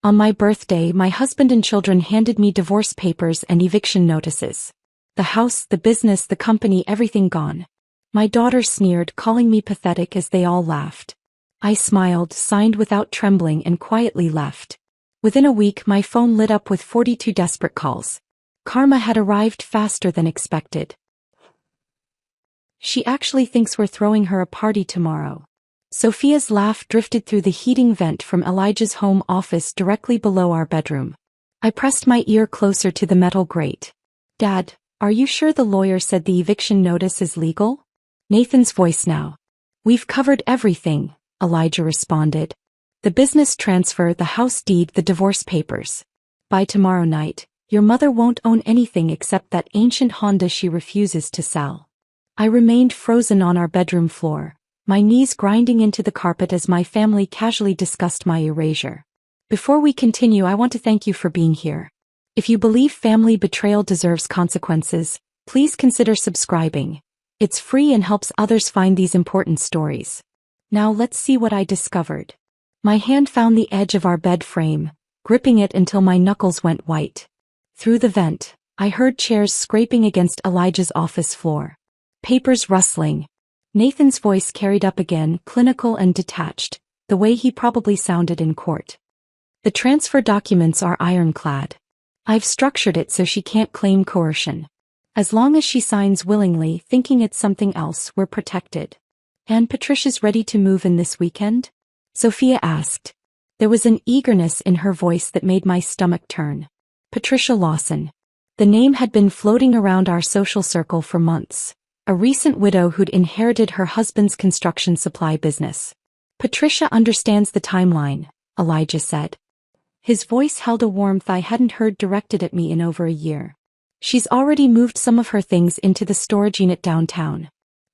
On my birthday, my husband and children handed me divorce papers and eviction notices. The house, the business, the company, everything gone. My daughter sneered, calling me pathetic as they all laughed. I smiled, signed without trembling, and quietly left. Within a week, my phone lit up with 42 desperate calls. Karma had arrived faster than expected. She actually thinks we're throwing her a party tomorrow. Sophia's laugh drifted through the heating vent from Elijah's home office directly below our bedroom. I pressed my ear closer to the metal grate. Dad, are you sure the lawyer said the eviction notice is legal? Nathan's voice now. We've covered everything, Elijah responded. The business transfer, the house deed, the divorce papers. By tomorrow night, your mother won't own anything except that ancient Honda she refuses to sell. I remained frozen on our bedroom floor, my knees grinding into the carpet as my family casually discussed my erasure. Before we continue, I want to thank you for being here. If you believe family betrayal deserves consequences, please consider subscribing. It's free and helps others find these important stories. Now let's see what I discovered. My hand found the edge of our bed frame, gripping it until my knuckles went white. Through the vent, I heard chairs scraping against Elijah's office floor. Papers rustling. Nathan's voice carried up again, clinical and detached, the way he probably sounded in court. The transfer documents are ironclad. I've structured it so she can't claim coercion. As long as she signs willingly, thinking it's something else, we're protected. And Patricia's ready to move in this weekend? Sophia asked. There was an eagerness in her voice that made my stomach turn. Patricia Lawson. The name had been floating around our social circle for months. A recent widow who'd inherited her husband's construction supply business. Patricia understands the timeline, Elijah said. His voice held a warmth I hadn't heard directed at me in over a year. She's already moved some of her things into the storage unit downtown.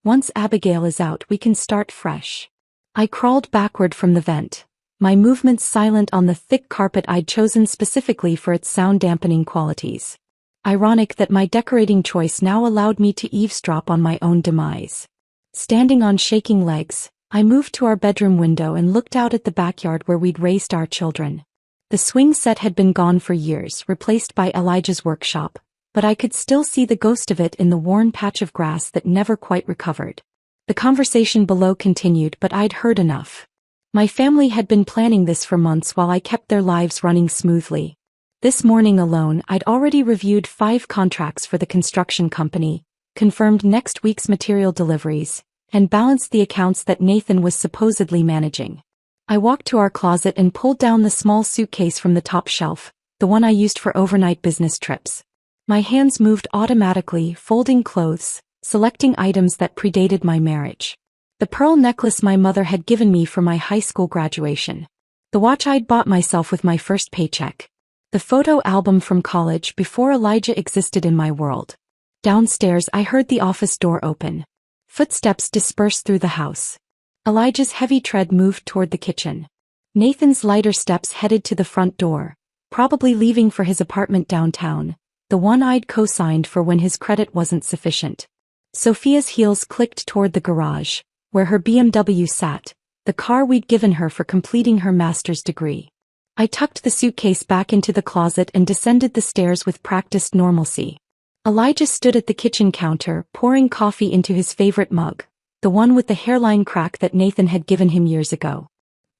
Once Abigail is out, we can start fresh. I crawled backward from the vent, my movements silent on the thick carpet I'd chosen specifically for its sound-dampening qualities. Ironic that my decorating choice now allowed me to eavesdrop on my own demise. Standing on shaking legs, I moved to our bedroom window and looked out at the backyard where we'd raised our children. The swing set had been gone for years, replaced by Elijah's workshop, but I could still see the ghost of it in the worn patch of grass that never quite recovered. The conversation below continued, but I'd heard enough. My family had been planning this for months while I kept their lives running smoothly. This morning alone, I'd already reviewed 5 contracts for the construction company, confirmed next week's material deliveries, and balanced the accounts that Nathan was supposedly managing. I walked to our closet and pulled down the small suitcase from the top shelf, the one I used for overnight business trips. My hands moved automatically, folding clothes, selecting items that predated my marriage. The pearl necklace my mother had given me for my high school graduation. The watch I'd bought myself with my first paycheck. The photo album from college before Elijah existed in my world. Downstairs, I heard the office door open. Footsteps dispersed through the house. Elijah's heavy tread moved toward the kitchen. Nathan's lighter steps headed to the front door, probably leaving for his apartment downtown, the one I'd co-signed for when his credit wasn't sufficient. Sophia's heels clicked toward the garage, where her BMW sat, the car we'd given her for completing her master's degree. I tucked the suitcase back into the closet and descended the stairs with practiced normalcy. Elijah stood at the kitchen counter, pouring coffee into his favorite mug, the one with the hairline crack that Nathan had given him years ago.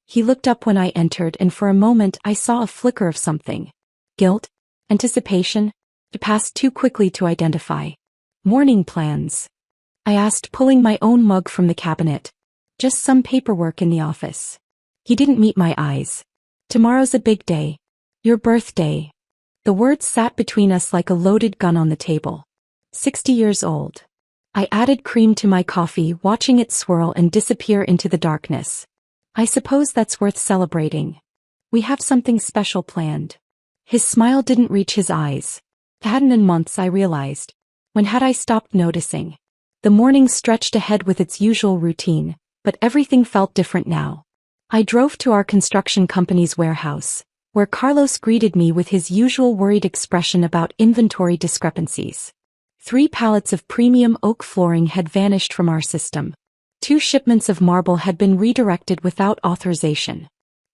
He looked up when I entered, and for a moment I saw a flicker of something. Guilt? Anticipation? It passed too quickly to identify. Morning plans? I asked, pulling my own mug from the cabinet. Just some paperwork in the office. He didn't meet my eyes. Tomorrow's a big day. Your birthday. The words sat between us like a loaded gun on the table. 60 years old. I added cream to my coffee, watching it swirl and disappear into the darkness. I suppose that's worth celebrating. We have something special planned. His smile didn't reach his eyes. It hadn't in months, I realized. When had I stopped noticing? The morning stretched ahead with its usual routine, but everything felt different now. I drove to our construction company's warehouse, where Carlos greeted me with his usual worried expression about inventory discrepancies. 3 pallets of premium oak flooring had vanished from our system. 2 shipments of marble had been redirected without authorization.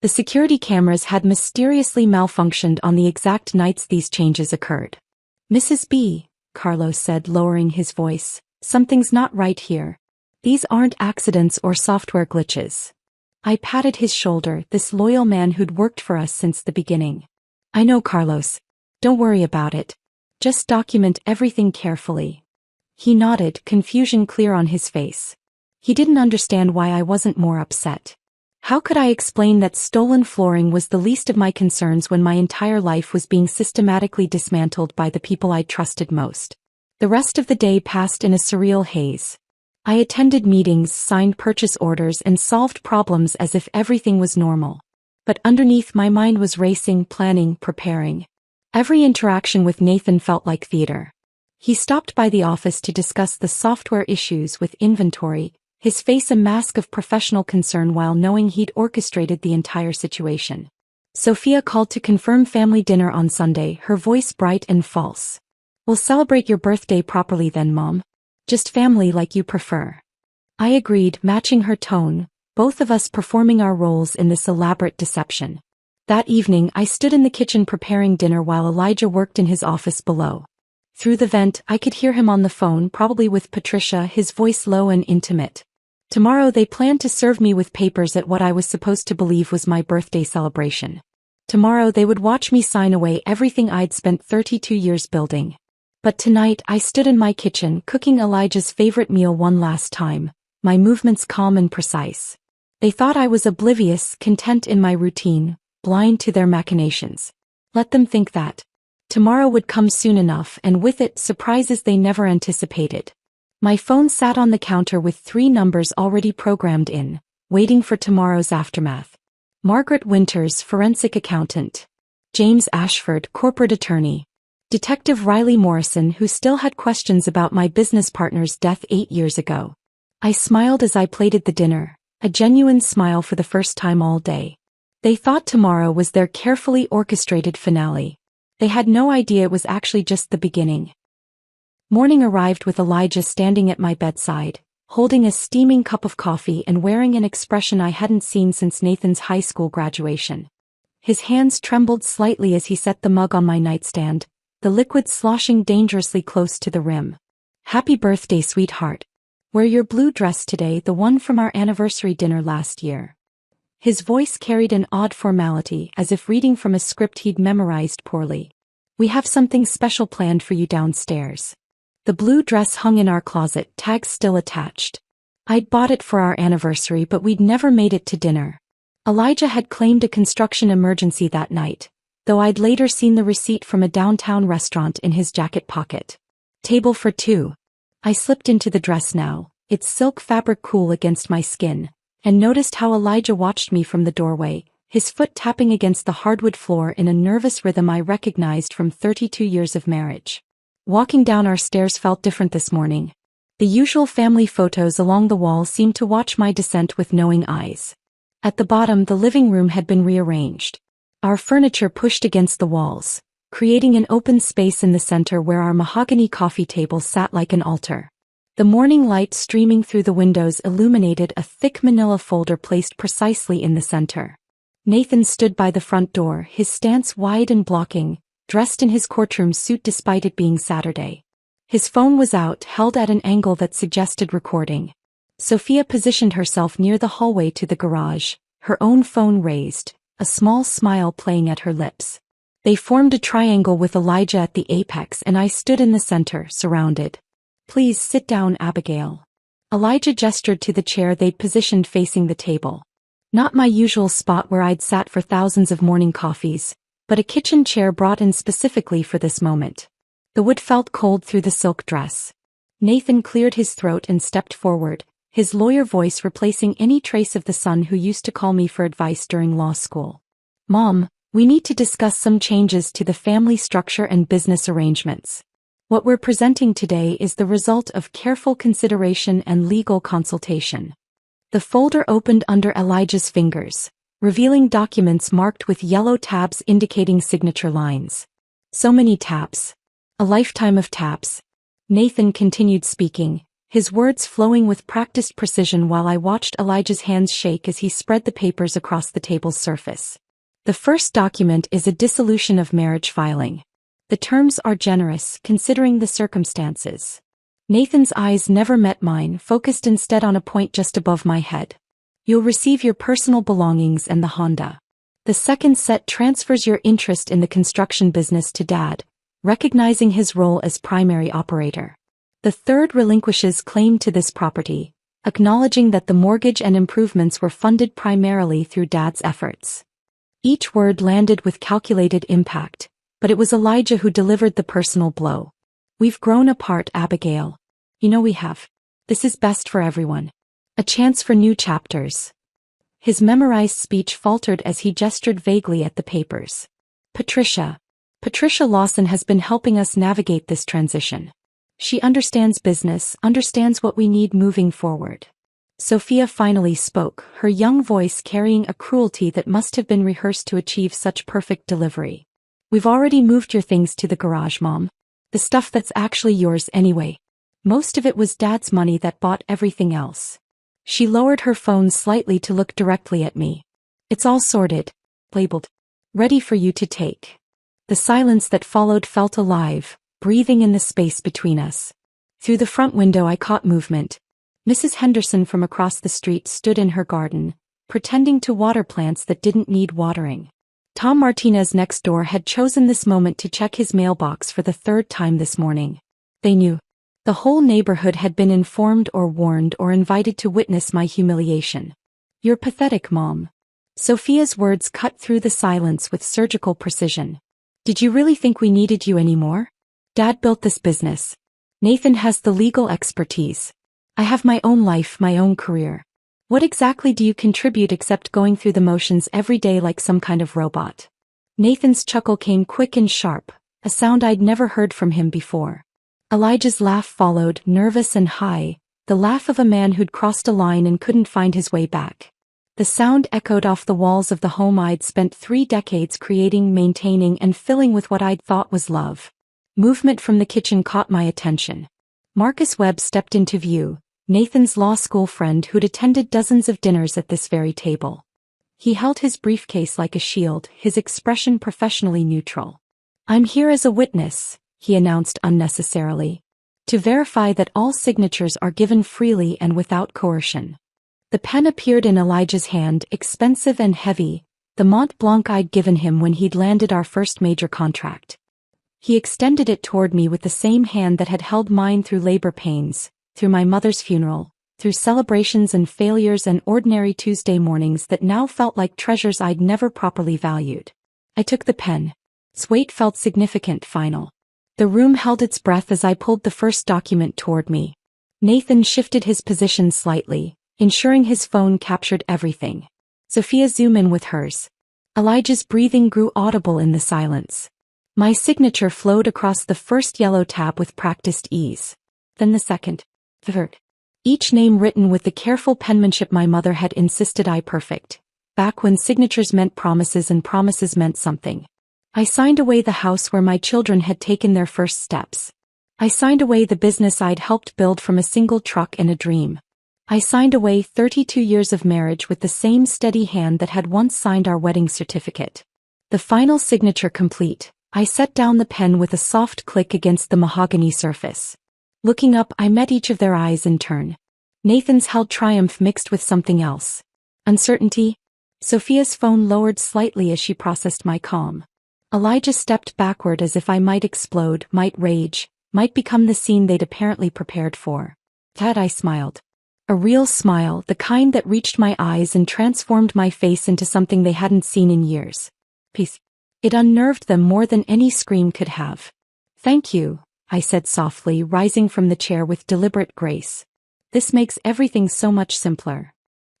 The security cameras had mysteriously malfunctioned on the exact nights these changes occurred. "Mrs. B," Carlos said, lowering his voice, "something's not right here. These aren't accidents or software glitches." I patted his shoulder, this loyal man who'd worked for us since the beginning. "I know, Carlos. Don't worry about it. Just document everything carefully." He nodded, confusion clear on his face. He didn't understand why I wasn't more upset. How could I explain that stolen flooring was the least of my concerns when my entire life was being systematically dismantled by the people I trusted most? The rest of the day passed in a surreal haze. I attended meetings, signed purchase orders, and solved problems as if everything was normal. But underneath, my mind was racing, planning, preparing. Every interaction with Nathan felt like theater. He stopped by the office to discuss the software issues with inventory, his face a mask of professional concern while knowing he'd orchestrated the entire situation. Sophia called to confirm family dinner on Sunday, her voice bright and false. "We'll celebrate your birthday properly then, Mom. Just family like you prefer." I agreed, matching her tone, both of us performing our roles in this elaborate deception. That evening, I stood in the kitchen preparing dinner while Elijah worked in his office below. Through the vent, I could hear him on the phone, probably with Patricia, his voice low and intimate. Tomorrow they planned to serve me with papers at what I was supposed to believe was my birthday celebration. Tomorrow they would watch me sign away everything I'd spent 32 years building. But tonight I stood in my kitchen cooking Elijah's favorite meal one last time, my movements calm and precise. They thought I was oblivious, content in my routine, blind to their machinations. Let them think that. Tomorrow would come soon enough, and with it surprises they never anticipated. My phone sat on the counter with 3 numbers already programmed in, waiting for tomorrow's aftermath. Margaret Winters, forensic accountant. James Ashford, corporate attorney. Detective Riley Morrison, who still had questions about my business partner's death 8 years ago. I smiled as I plated the dinner, a genuine smile for the first time all day. They thought tomorrow was their carefully orchestrated finale. They had no idea it was actually just the beginning. Morning arrived with Elijah standing at my bedside, holding a steaming cup of coffee and wearing an expression I hadn't seen since Nathan's high school graduation. His hands trembled slightly as he set the mug on my nightstand, the liquid sloshing dangerously close to the rim. "Happy birthday, sweetheart. Wear your blue dress today, the one from our anniversary dinner last year." His voice carried an odd formality, as if reading from a script he'd memorized poorly. "We have something special planned for you downstairs." The blue dress hung in our closet, tags still attached. I'd bought it for our anniversary, but we'd never made it to dinner. Elijah had claimed a construction emergency that night, though I'd later seen the receipt from a downtown restaurant in his jacket pocket. "Table for 2. I slipped into the dress now, its silk fabric cool against my skin, and noticed how Elijah watched me from the doorway, his foot tapping against the hardwood floor in a nervous rhythm I recognized from 32 years of marriage. Walking down our stairs felt different this morning. The usual family photos along the wall seemed to watch my descent with knowing eyes. At the bottom, the living room had been rearranged. Our furniture pushed against the walls, creating an open space in the center where our mahogany coffee table sat like an altar. The morning light streaming through the windows illuminated a thick manila folder placed precisely in the center. Nathan stood by the front door, his stance wide and blocking, dressed in his courtroom suit despite it being Saturday. His phone was out, held at an angle that suggested recording. Sophia positioned herself near the hallway to the garage, her own phone raised, a small smile playing at her lips. They formed a triangle with Elijah at the apex, and I stood in the center, surrounded. "Please sit down, Abigail." Elijah gestured to the chair they'd positioned facing the table. Not my usual spot where I'd sat for thousands of morning coffees, but a kitchen chair brought in specifically for this moment. The wood felt cold through the silk dress. Nathan cleared his throat and stepped forward, his lawyer voice replacing any trace of the son who used to call me for advice during law school. "Mom, we need to discuss some changes to the family structure and business arrangements. What we're presenting today is the result of careful consideration and legal consultation." The folder opened under Elijah's fingers, revealing documents marked with yellow tabs indicating signature lines. So many tabs. A lifetime of tabs. Nathan continued speaking, his words flowing with practiced precision while I watched Elijah's hands shake as he spread the papers across the table's surface. The first document is a dissolution of marriage filing. The terms are generous, considering the circumstances. Nathan's eyes never met mine, focused instead on a point just above my head. You'll receive your personal belongings and the Honda. The second set transfers your interest in the construction business to Dad, recognizing his role as primary operator. The third relinquishes claim to this property, acknowledging that the mortgage and improvements were funded primarily through Dad's efforts. Each word landed with calculated impact, but it was Elijah who delivered the personal blow. We've grown apart, Abigail. You know we have. This is best for everyone. A chance for new chapters. His memorized speech faltered as he gestured vaguely at the papers. Patricia Lawson has been helping us navigate this transition. She understands business, understands what we need moving forward. Sophia finally spoke, her young voice carrying a cruelty that must have been rehearsed to achieve such perfect delivery. We've already moved your things to the garage, Mom. The stuff that's actually yours anyway. Most of it was Dad's money that bought everything else. She lowered her phone slightly to look directly at me. It's all sorted, labeled, ready for you to take. The silence that followed felt alive, breathing in the space between us. Through the front window I caught movement. Mrs. Henderson from across the street stood in her garden, pretending to water plants that didn't need watering. Tom Martinez next door had chosen this moment to check his mailbox for the third time this morning. They knew. The whole neighborhood had been informed or warned or invited to witness my humiliation. You're pathetic, Mom. Sophia's words cut through the silence with surgical precision. Did you really think we needed you anymore? Dad built this business. Nathan has the legal expertise. I have my own life, my own career. What exactly do you contribute except going through the motions every day like some kind of robot? Nathan's chuckle came quick and sharp, a sound I'd never heard from him before. Elijah's laugh followed, nervous and high, the laugh of a man who'd crossed a line and couldn't find his way back. The sound echoed off the walls of the home I'd spent 3 decades creating, maintaining, and filling with what I'd thought was love. Movement from the kitchen caught my attention. Marcus Webb stepped into view, Nathan's law school friend who'd attended dozens of dinners at this very table. He held his briefcase like a shield, his expression professionally neutral. I'm here as a witness, he announced unnecessarily, to verify that all signatures are given freely and without coercion. The pen appeared in Elijah's hand, expensive and heavy, the Mont Blanc I'd given him when he'd landed our first major contract. He extended it toward me with the same hand that had held mine through labor pains, through my mother's funeral, through celebrations and failures and ordinary Tuesday mornings that now felt like treasures I'd never properly valued. I took the pen. Its weight felt significant, final. The room held its breath as I pulled the first document toward me. Nathan shifted his position slightly, ensuring his phone captured everything. Sophia zoomed in with hers. Elijah's breathing grew audible in the silence. My signature flowed across the first yellow tab with practiced ease. Then the second. Third. Each name written with the careful penmanship my mother had insisted I perfect. Back when signatures meant promises and promises meant something. I signed away the house where my children had taken their first steps. I signed away the business I'd helped build from a single truck and a dream. I signed away 32 years of marriage with the same steady hand that had once signed our wedding certificate. The final signature complete, I set down the pen with a soft click against the mahogany surface. Looking up, I met each of their eyes in turn. Nathan's held triumph mixed with something else. Uncertainty? Sophia's phone lowered slightly as she processed my calm. Elijah stepped backward as if I might explode, might rage, might become the scene they'd apparently prepared for. That I smiled. A real smile, the kind that reached my eyes and transformed my face into something they hadn't seen in years. Peace. It unnerved them more than any scream could have. Thank you, I said softly, rising from the chair with deliberate grace. This makes everything so much simpler.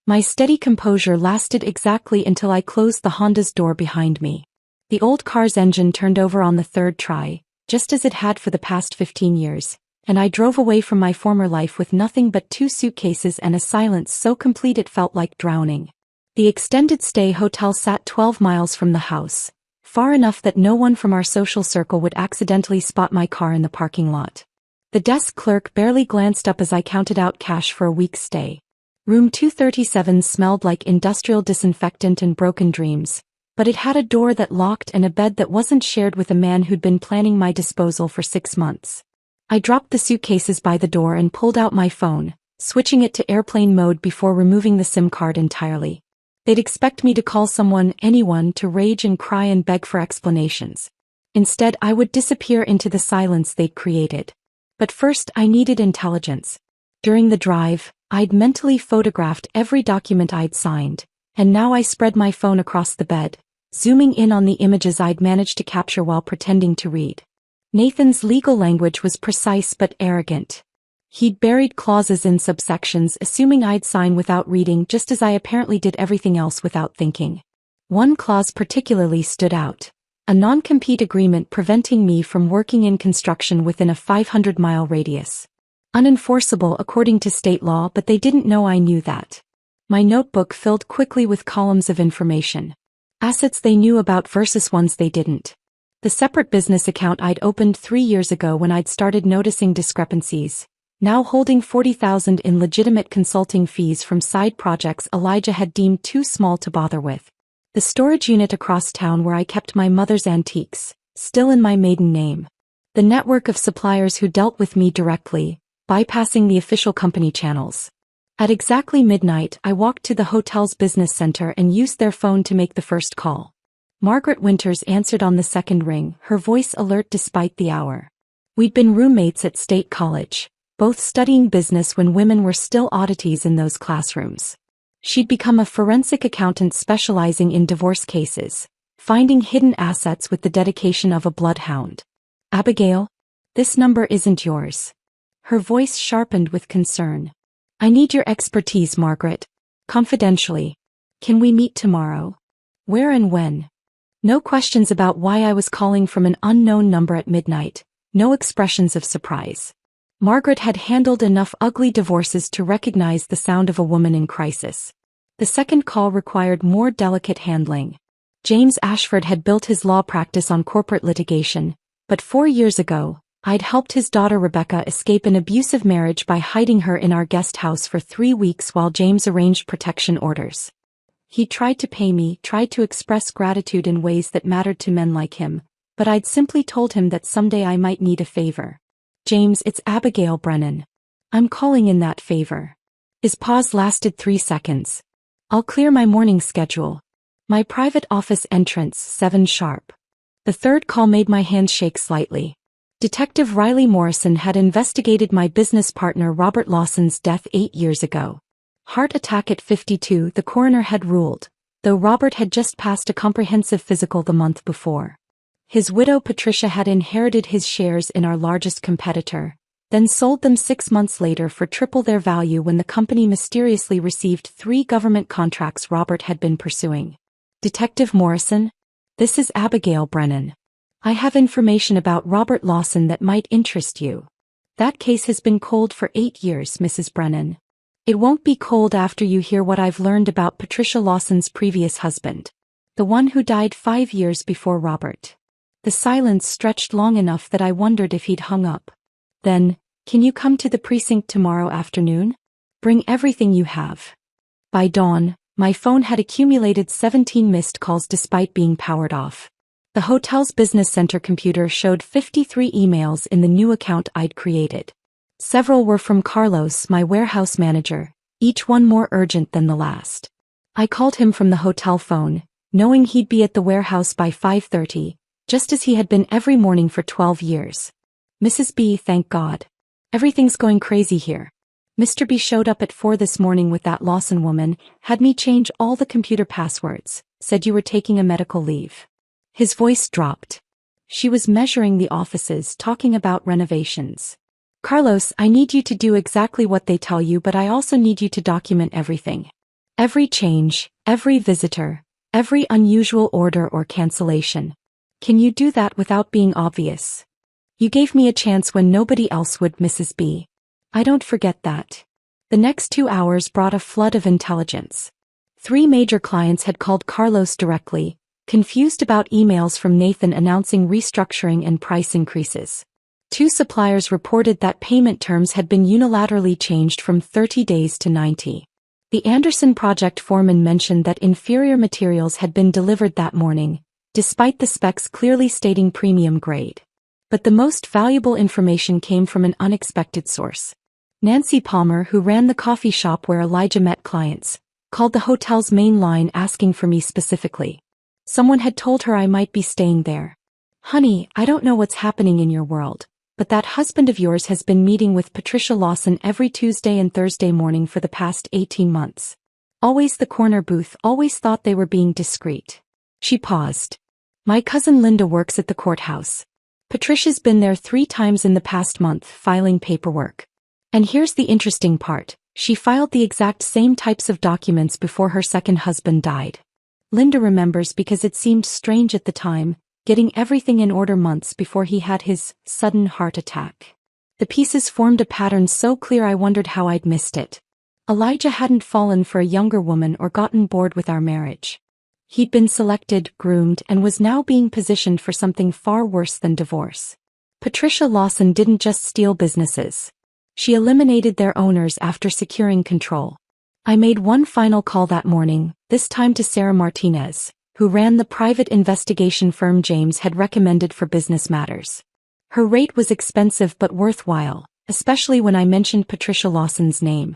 My steady composure lasted exactly until I closed the Honda's door behind me. The old car's engine turned over on the third try, just as it had for the past 15 years, and I drove away from my former life with nothing but 2 suitcases and a silence so complete it felt like drowning. The extended stay hotel sat 12 miles from the house, far enough that no one from our social circle would accidentally spot my car in the parking lot. The desk clerk barely glanced up as I counted out cash for a week's stay. Room 237 smelled like industrial disinfectant and broken dreams, but it had a door that locked and a bed that wasn't shared with a man who'd been planning my disposal for 6 months. I dropped the suitcases by the door and pulled out my phone, switching it to airplane mode before removing the SIM card entirely. They'd expect me to call someone, anyone, to rage and cry and beg for explanations. Instead, I would disappear into the silence they'd created. But first, I needed intelligence. During the drive, I'd mentally photographed every document I'd signed, and now I spread my phone across the bed, zooming in on the images I'd managed to capture while pretending to read. Nathan's legal language was precise but arrogant. He'd buried clauses in subsections, assuming I'd sign without reading, just as I apparently did everything else without thinking. One clause particularly stood out: a non-compete agreement preventing me from working in construction within a 500-mile radius. Unenforceable according to state law, but they didn't know I knew that. My notebook filled quickly with columns of information. Assets they knew about versus ones they didn't. The separate business account I'd opened 3 years ago when I'd started noticing discrepancies, now holding $40,000 in legitimate consulting fees from side projects Elijah had deemed too small to bother with. The storage unit across town where I kept my mother's antiques, still in my maiden name. The network of suppliers who dealt with me directly, bypassing the official company channels. At exactly midnight, I walked to the hotel's business center and used their phone to make the first call. Margaret Winters answered on the second ring, her voice alert despite the hour. We'd been roommates at State College, both studying business when women were still oddities in those classrooms. She'd become a forensic accountant specializing in divorce cases, finding hidden assets with the dedication of a bloodhound. Abigail? This number isn't yours. Her voice sharpened with concern. I need your expertise, Margaret. Confidentially. Can we meet tomorrow? Where and when? No questions about why I was calling from an unknown number at midnight, no expressions of surprise. Margaret had handled enough ugly divorces to recognize the sound of a woman in crisis. The second call required more delicate handling. James Ashford had built his law practice on corporate litigation, but 4 years ago, I'd helped his daughter Rebecca escape an abusive marriage by hiding her in our guest house for 3 weeks while James arranged protection orders. He tried to pay me, tried to express gratitude in ways that mattered to men like him, but I'd simply told him that someday I might need a favor. James, it's Abigail Brennan. I'm calling in that favor. His pause lasted 3 seconds. I'll clear my morning schedule. My private office entrance, 7 sharp. The third call made my hands shake slightly. Detective Riley Morrison had investigated my business partner Robert Lawson's death 8 years ago. Heart attack at 52, the coroner had ruled, though Robert had just passed a comprehensive physical the month before. His widow Patricia had inherited his shares in our largest competitor, then sold them 6 months later for triple their value when the company mysteriously received 3 government contracts Robert had been pursuing. Detective Morrison? This is Abigail Brennan. I have information about Robert Lawson that might interest you. That case has been cold for 8 years, Mrs. Brennan. It won't be cold after you hear what I've learned about Patricia Lawson's previous husband, the one who died 5 years before Robert. The silence stretched long enough that I wondered if he'd hung up. Then, can you come to the precinct tomorrow afternoon? Bring everything you have. By dawn, my phone had accumulated 17 missed calls despite being powered off. The hotel's business center computer showed 53 emails in the new account I'd created. Several were from Carlos, my warehouse manager, each one more urgent than the last. I called him from the hotel phone, knowing he'd be at the warehouse by 5:30, just as he had been every morning for 12 years. Mrs. B, thank God. Everything's going crazy here. Mr. B showed up at 4 this morning with that Lawson woman, had me change all the computer passwords, said you were taking a medical leave. His voice dropped. She was measuring the offices, talking about renovations. Carlos, I need you to do exactly what they tell you, but I also need you to document everything. Every change, every visitor, every unusual order or cancellation. Can you do that without being obvious? You gave me a chance when nobody else would, Mrs. B. I don't forget that. The next 2 hours brought a flood of intelligence. 3 major clients had called Carlos directly, confused about emails from Nathan announcing restructuring and price increases. Two suppliers reported that payment terms had been unilaterally changed from 30 days to 90. The Anderson project foreman mentioned that inferior materials had been delivered that morning, despite the specs clearly stating premium grade. But the most valuable information came from an unexpected source. Nancy Palmer, who ran the coffee shop where Elijah met clients, called the hotel's main line asking for me specifically. Someone had told her I might be staying there. "Honey, I don't know what's happening in your world, but that husband of yours has been meeting with Patricia Lawson every Tuesday and Thursday morning for the past 18 months. Always the corner booth, always thought they were being discreet." She paused. "My cousin Linda works at the courthouse. Patricia's been there 3 times in the past month filing paperwork. And here's the interesting part, she filed the exact same types of documents before her second husband died. Linda remembers because it seemed strange at the time, getting everything in order months before he had his sudden heart attack. The pieces formed a pattern so clear I wondered how I'd missed it. Elijah hadn't fallen for a younger woman or gotten bored with our marriage. He'd been selected, groomed, and was now being positioned for something far worse than divorce. Patricia Lawson didn't just steal businesses. She eliminated their owners after securing control. I made one final call that morning, this time to Sarah Martinez, who ran the private investigation firm James had recommended for business matters. Her rate was expensive but worthwhile, especially when I mentioned Patricia Lawson's name.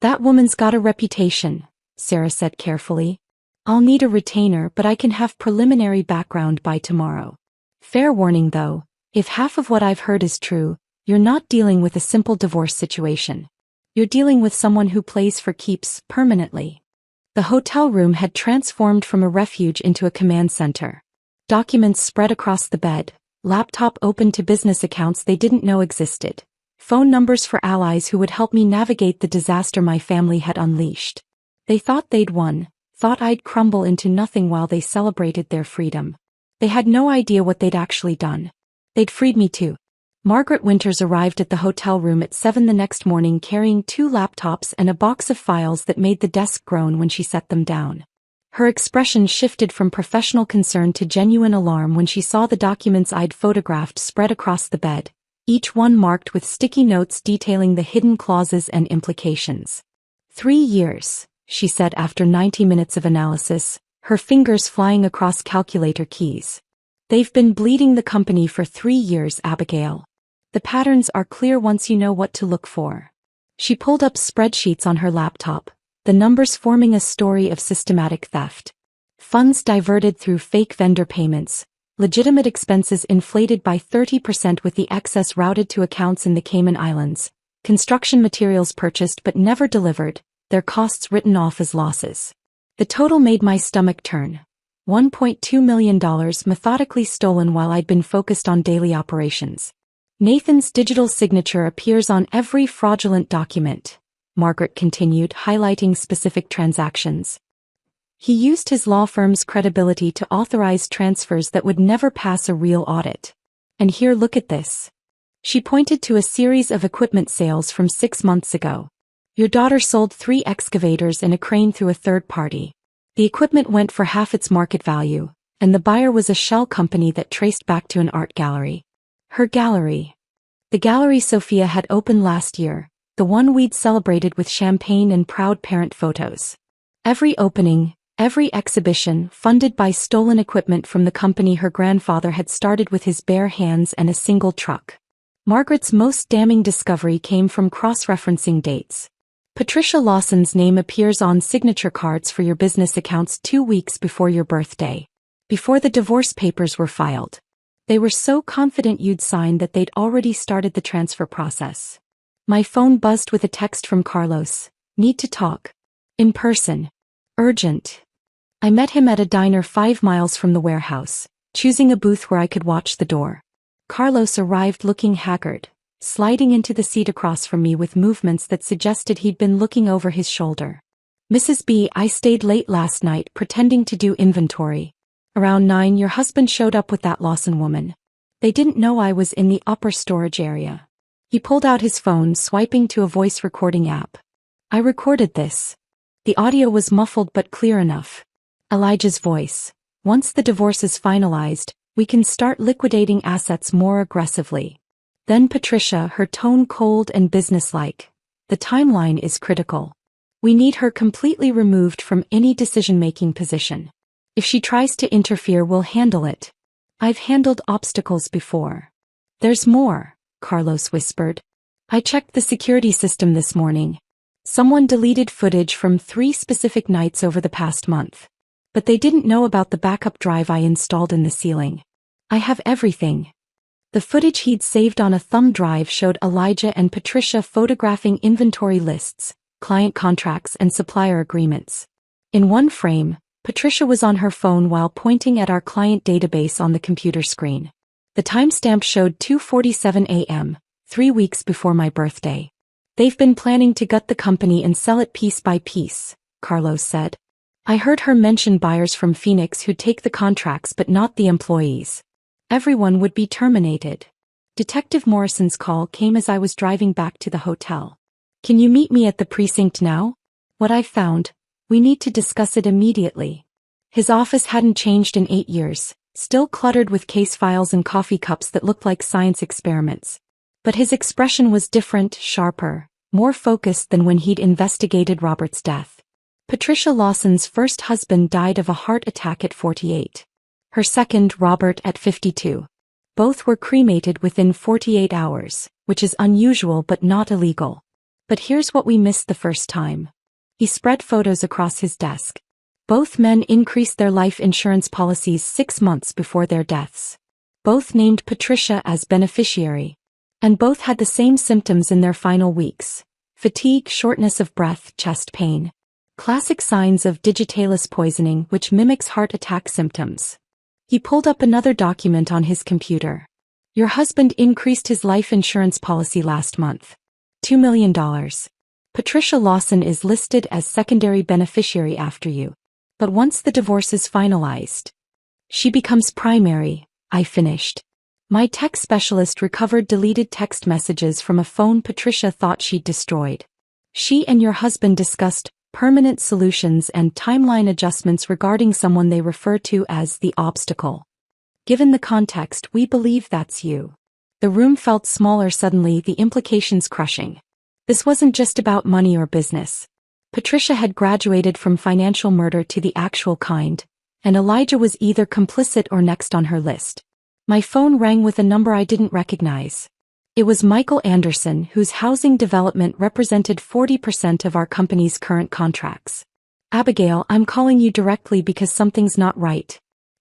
"That woman's got a reputation," Sarah said carefully. "I'll need a retainer, but I can have preliminary background by tomorrow. Fair warning though, if half of what I've heard is true, you're not dealing with a simple divorce situation. You're dealing with someone who plays for keeps permanently." The hotel room had transformed from a refuge into a command center. Documents spread across the bed, laptop open to business accounts they didn't know existed, phone numbers for allies who would help me navigate the disaster my family had unleashed. They thought they'd won, thought I'd crumble into nothing while they celebrated their freedom. They had no idea what they'd actually done. They'd freed me too. Margaret Winters arrived at the hotel room at 7 the next morning carrying 2 laptops and a box of files that made the desk groan when she set them down. Her expression shifted from professional concern to genuine alarm when she saw the documents I'd photographed spread across the bed, each one marked with sticky notes detailing the hidden clauses and implications. 3 years, she said after 90 minutes of analysis, her fingers flying across calculator keys. "They've been bleeding the company for 3 years, Abigail. The patterns are clear once you know what to look for." She pulled up spreadsheets on her laptop, the numbers forming a story of systematic theft. Funds diverted through fake vendor payments, legitimate expenses inflated by 30% with the excess routed to accounts in the Cayman Islands, construction materials purchased but never delivered, their costs written off as losses. The total made my stomach turn. $1.2 million methodically stolen while I'd been focused on daily operations. "Nathan's digital signature appears on every fraudulent document," Margaret continued, highlighting specific transactions. "He used his law firm's credibility to authorize transfers that would never pass a real audit. And here, look at this." She pointed to a series of equipment sales from 6 months ago. "Your daughter sold 3 excavators and a crane through a third party. The equipment went for half its market value, and the buyer was a shell company that traced back to an art gallery. Her gallery. The gallery Sophia had opened last year, the one we'd celebrated with champagne and proud parent photos. Every opening, every exhibition funded by stolen equipment from the company her grandfather had started with his bare hands and a single truck." Margaret's most damning discovery came from cross-referencing dates. "Patricia Lawson's name appears on signature cards for your business accounts 2 weeks before your birthday, before the divorce papers were filed. They were so confident you'd signed that they'd already started the transfer process." My phone buzzed with a text from Carlos. "Need to talk. In person. Urgent." I met him at a diner 5 miles from the warehouse, choosing a booth where I could watch the door. Carlos arrived looking haggard, sliding into the seat across from me with movements that suggested he'd been looking over his shoulder. "Mrs. B, I stayed late last night pretending to do inventory. Around 9 your husband showed up with that Lawson woman. They didn't know I was in the upper storage area." He pulled out his phone, swiping to a voice recording app. "I recorded this." The audio was muffled but clear enough. Elijah's voice. "Once the divorce is finalized, we can start liquidating assets more aggressively. Then Patricia, her tone cold and businesslike. The timeline is critical. We need her completely removed from any decision-making position. If she tries to interfere, we'll handle it. I've handled obstacles before. There's more, Carlos whispered. I checked the security system this morning. Someone deleted footage from 3 specific nights over the past month. But they didn't know about the backup drive I installed in the ceiling. I have everything. The footage he'd saved on a thumb drive showed Elijah and Patricia photographing inventory lists, client contracts, and supplier agreements. In one frame, Patricia was on her phone while pointing at our client database on the computer screen. The timestamp showed 2:47 a.m., 3 weeks before my birthday. They've been planning to gut the company and sell it piece by piece, Carlos said. I heard her mention buyers from Phoenix who'd take the contracts but not the employees. Everyone would be terminated. Detective Morrison's call came as I was driving back to the hotel. Can you meet me at the precinct now? What I found, we need to discuss it immediately. His office hadn't changed in 8 years, still cluttered with case files and coffee cups that looked like science experiments. But his expression was different, sharper, more focused than when he'd investigated Robert's death. Patricia Lawson's first husband died of a heart attack at 48. Her second, Robert, at 52. Both were cremated within 48 hours, which is unusual but not illegal. But here's what we missed the first time. He spread photos across his desk. Both men increased their life insurance policies 6 months before their deaths. Both named Patricia as beneficiary. And both had the same symptoms in their final weeks: fatigue, shortness of breath, chest pain. Classic signs of digitalis poisoning, which mimics heart attack symptoms. He pulled up another document on his computer. Your husband increased his life insurance policy last month. $2 million. Patricia Lawson is listed as secondary beneficiary after you. But once the divorce is finalized, she becomes primary, I finished. My tech specialist recovered deleted text messages from a phone Patricia thought she'd destroyed. She and your husband discussed permanent solutions and timeline adjustments regarding someone they refer to as the obstacle. Given the context, we believe that's you. The room felt smaller suddenly, the implications crushing. This wasn't just about money or business. Patricia had graduated from financial murder to the actual kind, and Elijah was either complicit or next on her list. My phone rang with a number I didn't recognize. It was Michael Anderson, whose housing development represented 40% of our company's current contracts. Abigail, I'm calling you directly because something's not right.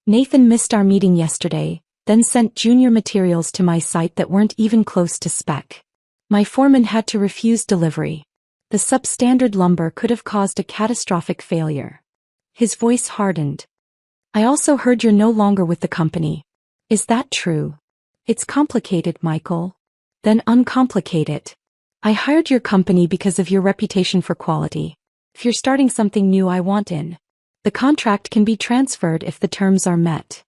Nathan missed our meeting yesterday, then sent junior materials to my site that weren't even close to spec. My foreman had to refuse delivery. The substandard lumber could have caused a catastrophic failure. His voice hardened. I also heard you're no longer with the company. Is that true? It's complicated, Michael. Then uncomplicate it. I hired your company because of your reputation for quality. If you're starting something new, I want in. The contract can be transferred if the terms are met.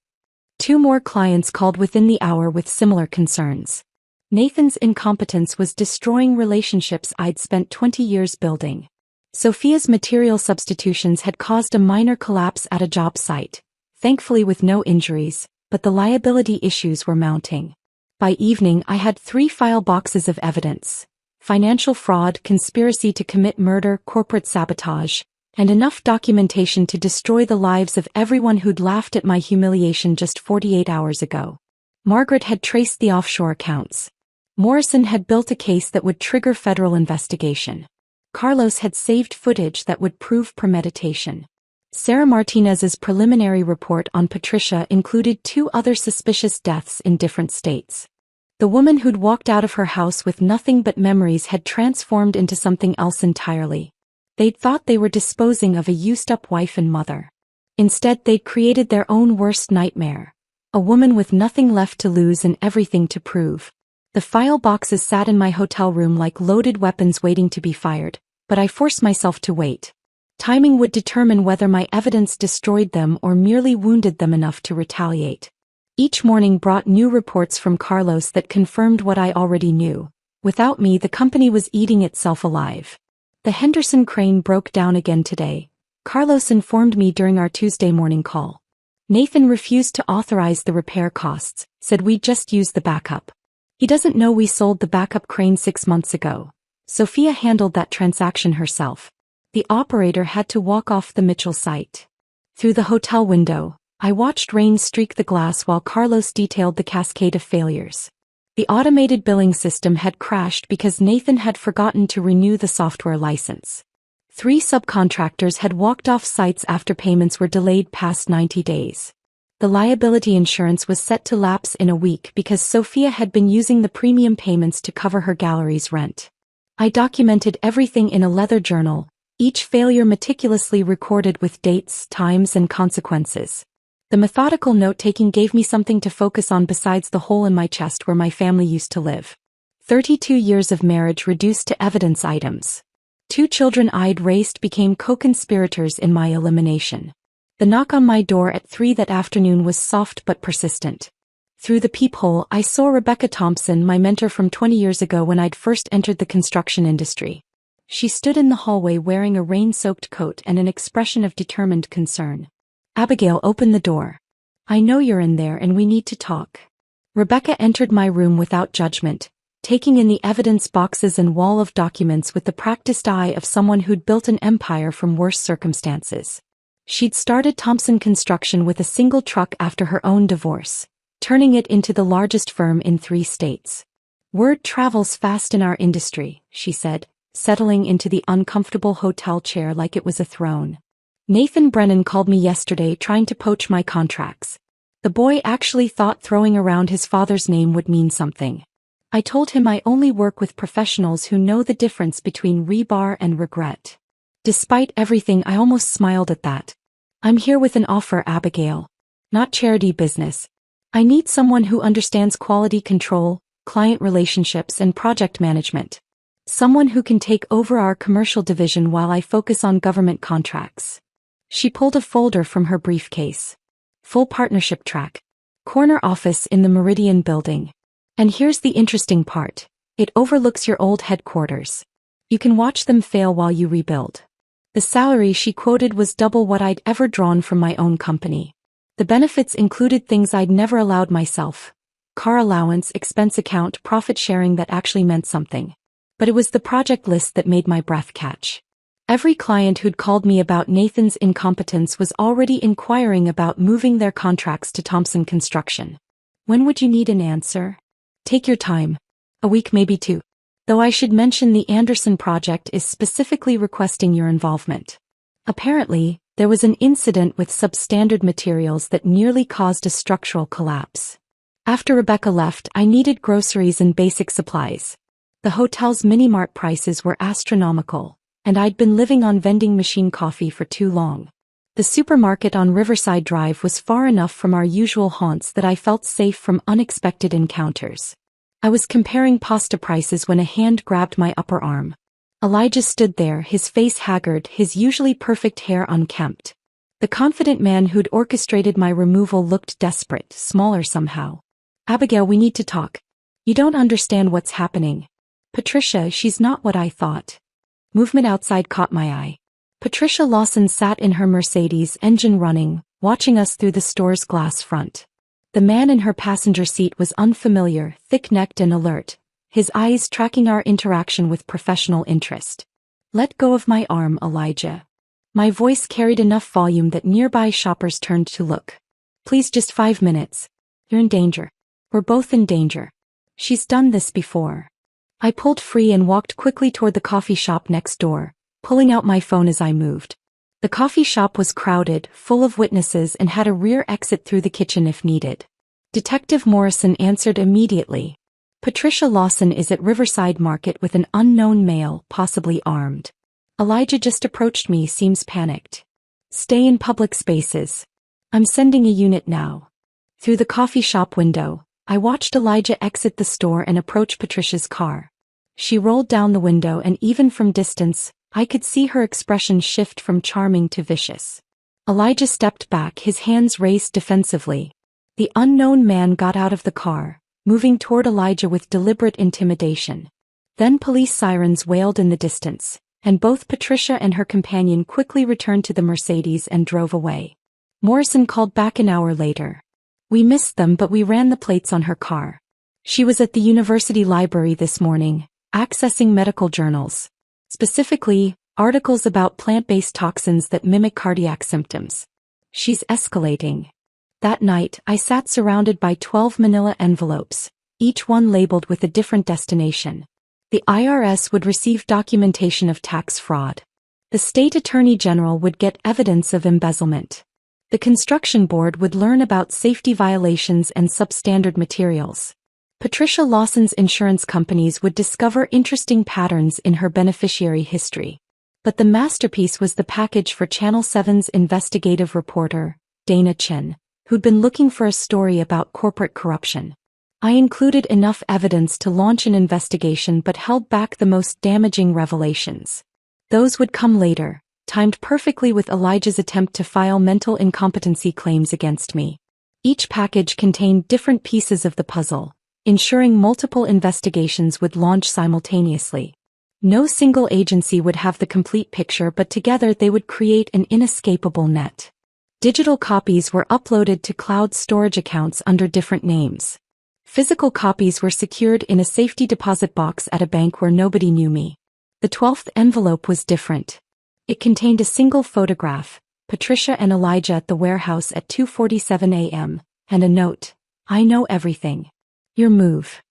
2 more clients called within the hour with similar concerns. Nathan's incompetence was destroying relationships I'd spent 20 years building. Sophia's material substitutions had caused a minor collapse at a job site, thankfully with no injuries, but the liability issues were mounting. By evening, I had 3 file boxes of evidence: financial fraud, conspiracy to commit murder, corporate sabotage, and enough documentation to destroy the lives of everyone who'd laughed at my humiliation just 48 hours ago. Margaret had traced the offshore accounts. Morrison had built a case that would trigger federal investigation. Carlos had saved footage that would prove premeditation. Sarah Martinez's preliminary report on Patricia included 2 other suspicious deaths in different states. The woman who'd walked out of her house with nothing but memories had transformed into something else entirely. They'd thought they were disposing of a used-up wife and mother. Instead, they'd created their own worst nightmare. A woman with nothing left to lose and everything to prove. The file boxes sat in my hotel room like loaded weapons waiting to be fired, but I forced myself to wait. Timing would determine whether my evidence destroyed them or merely wounded them enough to retaliate. Each morning brought new reports from Carlos that confirmed what I already knew. Without me, the company was eating itself alive. The Henderson crane broke down again today, Carlos informed me during our Tuesday morning call. Nathan refused to authorize the repair costs, said we'd just use the backup. He doesn't know we sold the backup crane 6 months ago. Sophia handled that transaction herself. The operator had to walk off the Mitchell site. Through the hotel window, I watched rain streak the glass while Carlos detailed the cascade of failures. The automated billing system had crashed because Nathan had forgotten to renew the software license. 3 subcontractors had walked off sites after payments were delayed past 90 days. The liability insurance was set to lapse in a week because Sophia had been using the premium payments to cover her gallery's rent. I documented everything in a leather journal, each failure meticulously recorded with dates, times, and consequences. The methodical note-taking gave me something to focus on besides the hole in my chest where my family used to live. 32 years of marriage reduced to evidence items. 2 children I'd raised became co-conspirators in my elimination. The knock on my door at 3 that afternoon was soft but persistent. Through the peephole, I saw Rebecca Thompson, my mentor from 20 years ago when I'd first entered the construction industry. She stood in the hallway wearing a rain-soaked coat and an expression of determined concern. "Abigail, open the door. I know you're in there and we need to talk." Rebecca entered my room without judgment, taking in the evidence boxes and wall of documents with the practiced eye of someone who'd built an empire from worse circumstances. She'd started Thompson Construction with a single truck after her own divorce, turning it into the largest firm in 3 states. "Word travels fast in our industry," she said, settling into the uncomfortable hotel chair like it was a throne. "Nathan Brennan called me yesterday trying to poach my contracts. The boy actually thought throwing around his father's name would mean something. I told him I only work with professionals who know the difference between rebar and regret. Despite everything, I almost smiled at that. I'm here with an offer, Abigail. Not charity business. I need someone who understands quality control, client relationships, and project management. Someone who can take over our commercial division while I focus on government contracts." She pulled a folder from her briefcase. "Full partnership track. Corner office in the Meridian building. And here's the interesting part. It overlooks your old headquarters. You can watch them fail while you rebuild." The salary she quoted was double what I'd ever drawn from my own company. The benefits included things I'd never allowed myself. Car allowance, expense account, profit sharing that actually meant something. But it was the project list that made my breath catch. Every client who'd called me about Nathan's incompetence was already inquiring about moving their contracts to Thompson Construction. "When would you need an answer?" "Take your time. A week, maybe 2. Though I should mention the Anderson project is specifically requesting your involvement. Apparently, there was an incident with substandard materials that nearly caused a structural collapse. After Rebecca left, I needed groceries and basic supplies. The hotel's mini-mart prices were astronomical, and I'd been living on vending machine coffee for too long. The supermarket on Riverside Drive was far enough from our usual haunts that I felt safe from unexpected encounters. I was comparing pasta prices when a hand grabbed my upper arm. Elijah stood there, his face haggard, his usually perfect hair unkempt. The confident man who'd orchestrated my removal looked desperate, smaller somehow. "Abigail, we need to talk. You don't understand what's happening. Patricia, she's not what I thought." Movement outside caught my eye. Patricia Lawson sat in her Mercedes, engine running, watching us through the store's glass front. The man in her passenger seat was unfamiliar, thick-necked and alert, his eyes tracking our interaction with professional interest. "Let go of my arm, Elijah." My voice carried enough volume that nearby shoppers turned to look. "Please, just 5 minutes. You're in danger. We're both in danger. She's done this before." I pulled free and walked quickly toward the coffee shop next door, pulling out my phone as I moved. The coffee shop was crowded, full of witnesses, and had a rear exit through the kitchen if needed. Detective Morrison answered immediately. "Patricia Lawson is at Riverside Market with an unknown male, possibly armed. Elijah just approached me, seems panicked. Stay in public spaces. I'm sending a unit now." Through the coffee shop window, I watched Elijah exit the store and approach Patricia's car. She rolled down the window, and even from distance, I could see her expression shift from charming to vicious. Elijah stepped back, his hands raised defensively. The unknown man got out of the car, moving toward Elijah with deliberate intimidation. Then police sirens wailed in the distance, and both Patricia and her companion quickly returned to the Mercedes and drove away. Morrison called back an hour later. "We missed them, but we ran the plates on her car. She was at the university library this morning, accessing medical journals. Specifically, articles about plant-based toxins that mimic cardiac symptoms. She's escalating. That night, I sat surrounded by 12 manila envelopes, each one labeled with a different destination. The IRS would receive documentation of tax fraud. The state attorney general would get evidence of embezzlement. The construction board would learn about safety violations and substandard materials. Patricia Lawson's insurance companies would discover interesting patterns in her beneficiary history. But the masterpiece was the package for Channel 7's investigative reporter, Dana Chin, who'd been looking for a story about corporate corruption. I included enough evidence to launch an investigation but held back the most damaging revelations. Those would come later, timed perfectly with Elijah's attempt to file mental incompetency claims against me. Each package contained different pieces of the puzzle, ensuring multiple investigations would launch simultaneously. No single agency would have the complete picture, but together they would create an inescapable net. Digital copies were uploaded to cloud storage accounts under different names. Physical copies were secured in a safety deposit box at a bank where nobody knew me. The 12th envelope was different. It contained a single photograph, Patricia and Elijah at the warehouse at 2:47 a.m., and a note, "I know everything. Your move."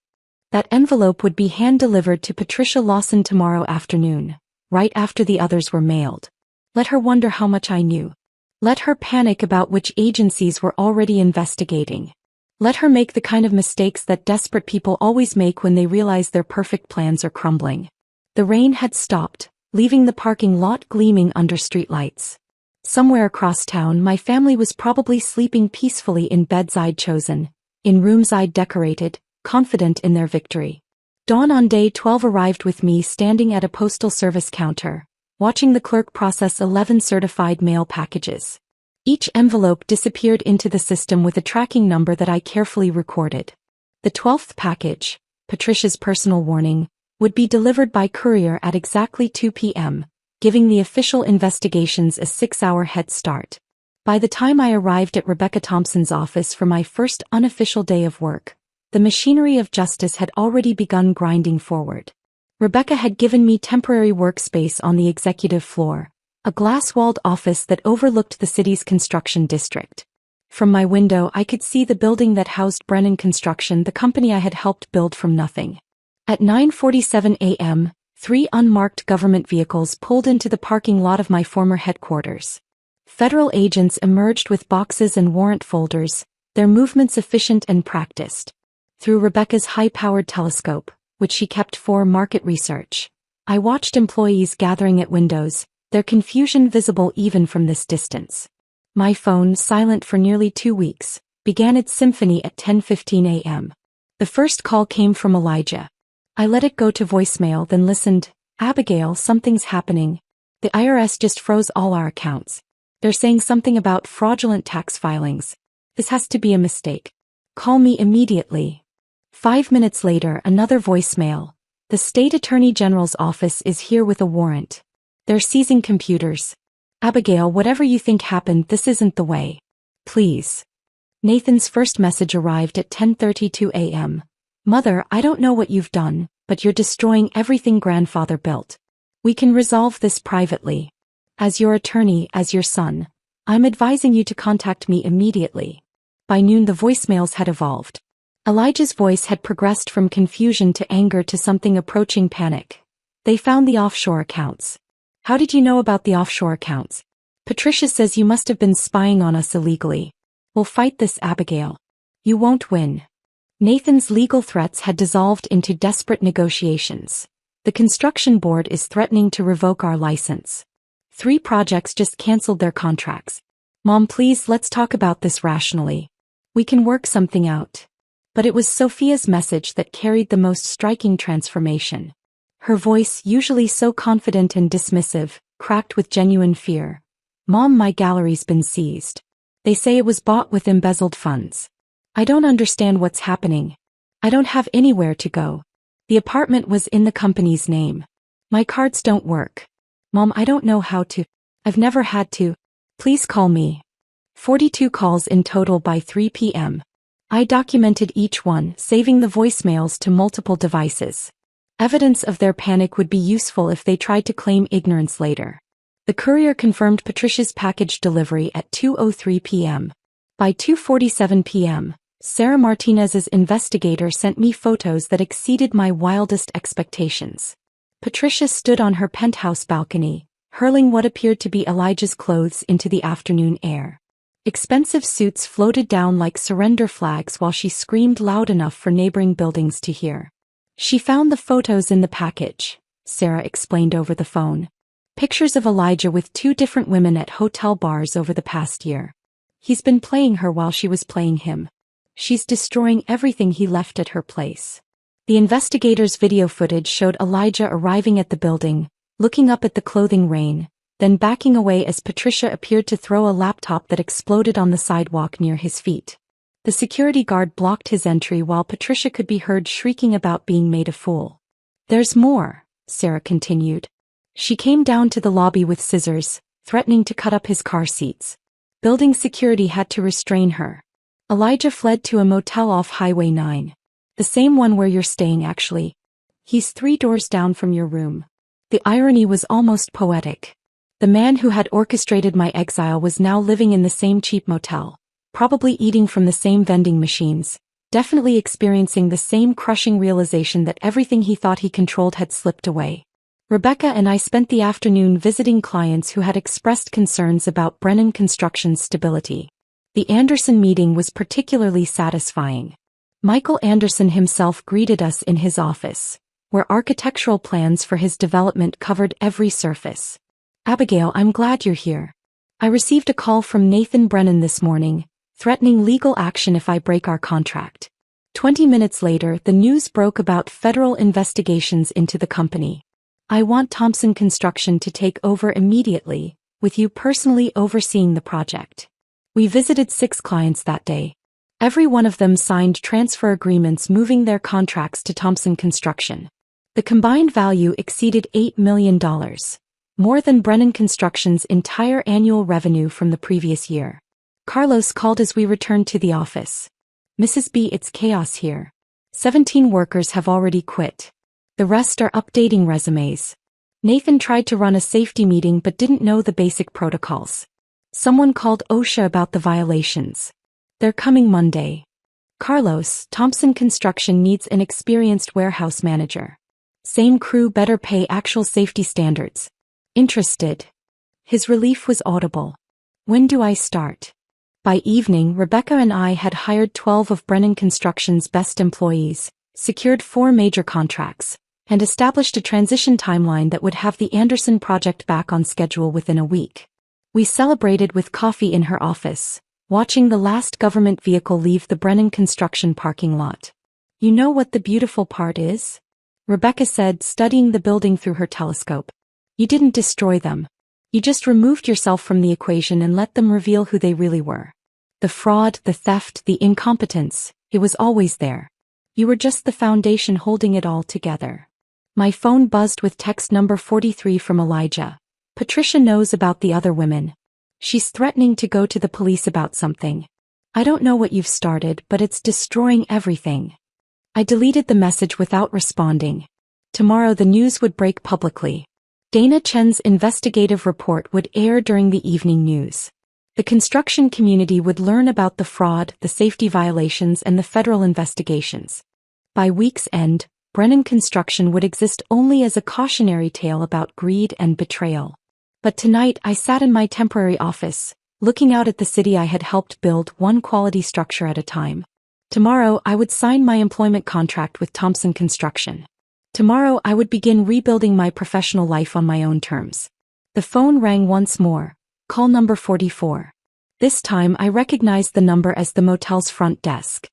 That envelope would be hand-delivered to Patricia Lawson tomorrow afternoon, right after the others were mailed. Let her wonder how much I knew. Let her panic about which agencies were already investigating. Let her make the kind of mistakes that desperate people always make when they realize their perfect plans are crumbling. The rain had stopped, leaving the parking lot gleaming under streetlights. Somewhere across town, my family was probably sleeping peacefully in beds I'd chosen, in rooms I'd decorated, confident in their victory. Dawn on day 12 arrived with me standing at a postal service counter, watching the clerk process 11 certified mail packages. Each envelope disappeared into the system with a tracking number that I carefully recorded. The 12th package, Patricia's personal warning, would be delivered by courier at exactly 2 p.m., giving the official investigations a 6-hour head start. By the time I arrived at Rebecca Thompson's office for my first unofficial day of work, the machinery of justice had already begun grinding forward. Rebecca had given me temporary workspace on the executive floor, a glass-walled office that overlooked the city's construction district. From my window I could see the building that housed Brennan Construction, the company I had helped build from nothing. At 9:47 a.m., 3 unmarked government vehicles pulled into the parking lot of my former headquarters. Federal agents emerged with boxes and warrant folders, their movements efficient and practiced. Through Rebecca's high-powered telescope, which she kept for market research, I watched employees gathering at windows, their confusion visible even from this distance. My phone, silent for nearly 2 weeks, began its symphony at 10:15 a.m. The first call came from Elijah. I let it go to voicemail, then listened. "Abigail, something's happening. The IRS just froze all our accounts. They're saying something about fraudulent tax filings. This has to be a mistake. Call me immediately." 5 minutes later, another voicemail. "The state attorney general's office is here with a warrant. They're seizing computers. Abigail, whatever you think happened, this isn't the way. Please." Nathan's first message arrived at 10:32 a.m. "Mother, I don't know what you've done, but you're destroying everything grandfather built. We can resolve this privately. As your attorney, as your son, I'm advising you to contact me immediately." By noon the voicemails had evolved. Elijah's voice had progressed from confusion to anger to something approaching panic. "They found the offshore accounts." "How did you know about the offshore accounts?" "Patricia says you must have been spying on us illegally. We'll fight this, Abigail. You won't win." Nathan's legal threats had dissolved into desperate negotiations. "The construction board is threatening to revoke our license. 3 projects just canceled their contracts. Mom, please, let's talk about this rationally. We can work something out." But it was Sophia's message that carried the most striking transformation. Her voice, usually so confident and dismissive, cracked with genuine fear. "Mom, my gallery's been seized. They say it was bought with embezzled funds. I don't understand what's happening. I don't have anywhere to go. The apartment was in the company's name. My cards don't work. Mom, I don't know how to. I've never had to. Please call me." 42 calls in total by 3 p.m. I documented each one, saving the voicemails to multiple devices. Evidence of their panic would be useful if they tried to claim ignorance later. The courier confirmed Patricia's package delivery at 2:03 p.m. By 2:47 p.m., Sarah Martinez's investigator sent me photos that exceeded my wildest expectations. Patricia stood on her penthouse balcony, hurling what appeared to be Elijah's clothes into the afternoon air. Expensive suits floated down like surrender flags while she screamed loud enough for neighboring buildings to hear. She found the photos in the package, Sarah explained over the phone. Pictures of Elijah with 2 different women at hotel bars over the past year. He's been playing her while she was playing him. She's destroying everything he left at her place. The investigator's video footage showed Elijah arriving at the building, looking up at the clothing rain, then backing away as Patricia appeared to throw a laptop that exploded on the sidewalk near his feet. The security guard blocked his entry while Patricia could be heard shrieking about being made a fool. "There's more," Sarah continued. She came down to the lobby with scissors, threatening to cut up his car seats. Building security had to restrain her. Elijah fled to a motel off Highway 9. The same one where you're staying, actually. He's 3 doors down from your room. The irony was almost poetic. The man who had orchestrated my exile was now living in the same cheap motel, probably eating from the same vending machines, definitely experiencing the same crushing realization that everything he thought he controlled had slipped away. Rebecca and I spent the afternoon visiting clients who had expressed concerns about Brennan Construction's stability. The Anderson meeting was particularly satisfying. Michael Anderson himself greeted us in his office, where architectural plans for his development covered every surface. "Abigail, I'm glad you're here. I received a call from Nathan Brennan this morning, threatening legal action if I break our contract." 20 minutes later, the news broke about federal investigations into the company. "I want Thompson Construction to take over immediately, with you personally overseeing the project." We visited 6 clients that day. Every one of them signed transfer agreements moving their contracts to Thompson Construction. The combined value exceeded $8 million, more than Brennan Construction's entire annual revenue from the previous year. Carlos called as we returned to the office. "Mrs. B, it's chaos here. 17 workers have already quit. The rest are updating resumes. Nathan tried to run a safety meeting but didn't know the basic protocols. Someone called OSHA about the violations. They're coming Monday. Carlos, Thompson Construction needs an experienced warehouse manager. Same crew, better pay, actual safety standards. Interested?" His relief was audible. "When do I start?" By evening, Rebecca and I had hired 12 of Brennan Construction's best employees, secured 4 major contracts, and established a transition timeline that would have the Anderson project back on schedule within a week. We celebrated with coffee in her office, watching the last government vehicle leave the Brennan Construction parking lot. "You know what the beautiful part is?" Rebecca said, studying the building through her telescope. "You didn't destroy them. You just removed yourself from the equation and let them reveal who they really were. The fraud, the theft, the incompetence, it was always there. You were just the foundation holding it all together." My phone buzzed with text number 43 from Elijah. "Patricia knows about the other women. She's threatening to go to the police about something. I don't know what you've started, but it's destroying everything." I deleted the message without responding. Tomorrow the news would break publicly. Dana Chen's investigative report would air during the evening news. The construction community would learn about the fraud, the safety violations, and the federal investigations. By week's end, Brennan Construction would exist only as a cautionary tale about greed and betrayal. But tonight I sat in my temporary office, looking out at the city I had helped build one quality structure at a time. Tomorrow I would sign my employment contract with Thompson Construction. Tomorrow I would begin rebuilding my professional life on my own terms. The phone rang once more, call number 44. This time I recognized the number as the motel's front desk.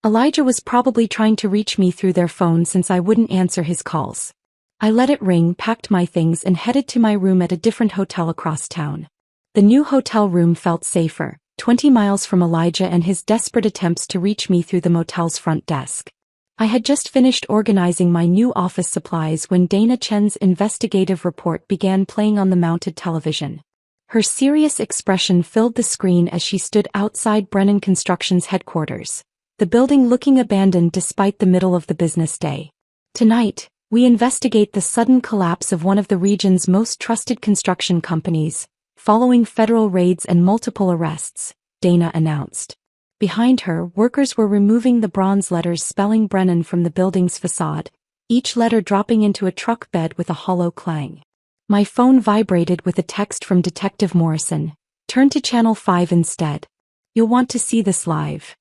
Elijah was probably trying to reach me through their phone since I wouldn't answer his calls. I let it ring, packed my things, and headed to my room at a different hotel across town. The new hotel room felt safer, 20 miles from Elijah and his desperate attempts to reach me through the motel's front desk. I had just finished organizing my new office supplies when Dana Chen's investigative report began playing on the mounted television. Her serious expression filled the screen as she stood outside Brennan Construction's headquarters, the building looking abandoned despite the middle of the business day. Tonight, we investigate the sudden collapse of one of the region's most trusted construction companies, following federal raids and multiple arrests, Dana announced. Behind her, workers were removing the bronze letters spelling Brennan from the building's facade, each letter dropping into a truck bed with a hollow clang. My phone vibrated with a text from Detective Morrison. Turn to Channel 5 instead. You'll want to see this live.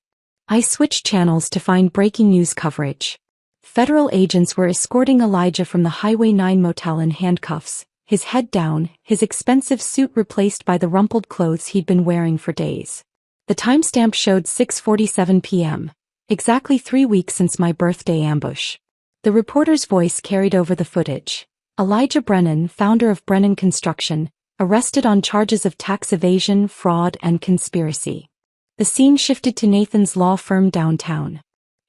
I switched channels to find breaking news coverage. Federal agents were escorting Elijah from the Highway 9 motel in handcuffs, his head down, his expensive suit replaced by the rumpled clothes he'd been wearing for days. The timestamp showed 6:47 p.m., exactly 3 weeks since my birthday ambush. The reporter's voice carried over the footage. Elijah Brennan, founder of Brennan Construction, arrested on charges of tax evasion, fraud, and conspiracy. The scene shifted to Nathan's law firm downtown.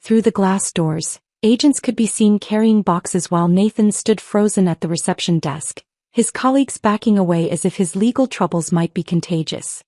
Through the glass doors, agents could be seen carrying boxes while Nathan stood frozen at the reception desk, his colleagues backing away as if his legal troubles might be contagious.